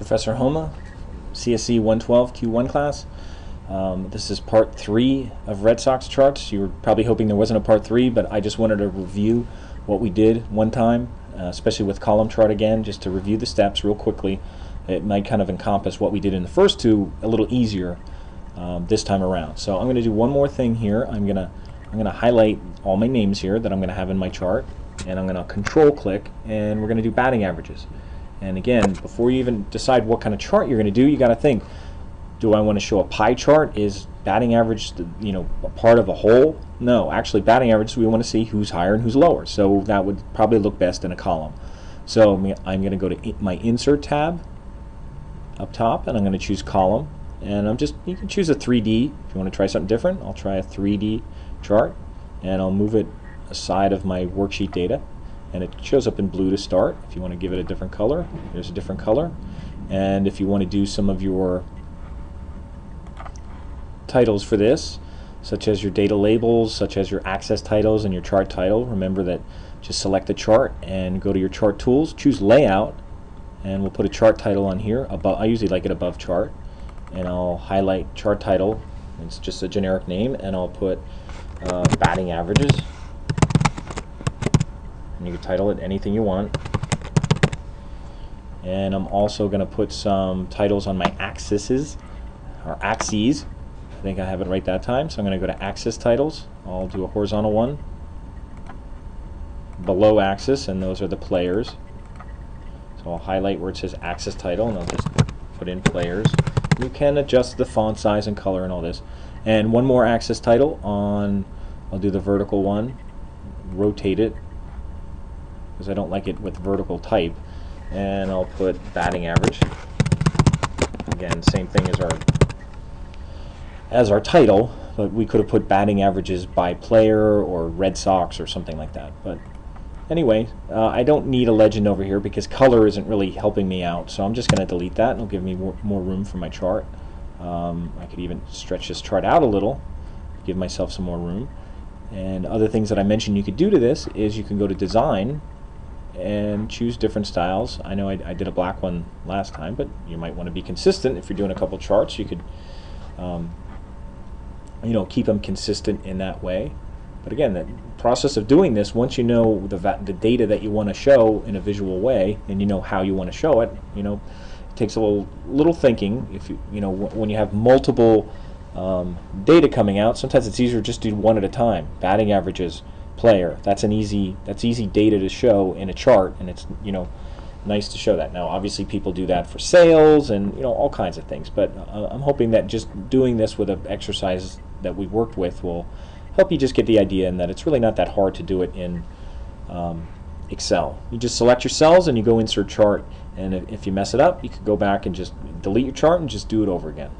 Professor Homa, CSC 112 Q1 class. This is part 3 of Red Sox charts. You were probably hoping there wasn't a part 3, but I just wanted to review what we did one time, especially with column chart again, just to review the steps real quickly. It might kind of encompass what we did in the first two a little easier this time around. So I'm going to do one more thing here. I'm going to highlight all my names here that I'm going to have in my chart, and I'm going to control click, and we're going to do batting averages. And again, before you even decide what kind of chart you're going to do, you got to think, do I want to show a pie chart? Is batting average, a part of a whole? No, actually batting average, we want to see who's higher and who's lower. So that would probably look best in a column. So I'm going to go to my insert tab up top, and I'm going to choose column. And you can choose a 3D if you want to try something different. I'll try a 3D chart, and I'll move it aside of my worksheet data. And it shows up in blue to start. If you want to give it a different color, there's a different color. And if you want to do some of your titles for this, such as your data labels, such as your access titles and your chart title, remember that just select the chart and go to your chart tools, choose layout, and we'll put a chart title on here. I usually like it above chart, and I'll highlight chart title. It's just a generic name, and I'll put batting averages. And you can title it anything you want. And I'm also going to put some titles on my axes, or axes. I think I have it right that time. So I'm going to go to axis titles. I'll do a horizontal one below axis, and those are the players. So I'll highlight where it says axis title, and I'll just put in players. You can adjust the font size and color and all this. And one more axis title on, I'll do the vertical one, rotate it, because I don't like it with vertical type, and I'll put batting average. Again, same thing as our title, but we could have put batting averages by player or Red Sox or something like that. But anyway, I don't need a legend over here because color isn't really helping me out, so I'm just going to delete that, and it'll give me more room for my chart. I could even stretch this chart out a little, give myself some more room. And other things that I mentioned you could do to this is you can go to design and choose different styles. I know I did a black one last time, but you might want to be consistent. If you're doing a couple charts, you could keep them consistent in that way. But again, the process of doing this, once you know the data that you want to show in a visual way, and you know how you want to show it, it takes a little thinking. If when you have multiple data coming out, sometimes it's easier just to do one at a time. Batting averages, player, that's easy data to show in a chart, and it's nice to show that. Now obviously people do that for sales and all kinds of things, but I'm hoping that just doing this with an exercise that we worked with will help you just get the idea, and that it's really not that hard to do it in Excel. You just select your cells and you go insert chart, and if you mess it up, you could go back and just delete your chart and just do it over again.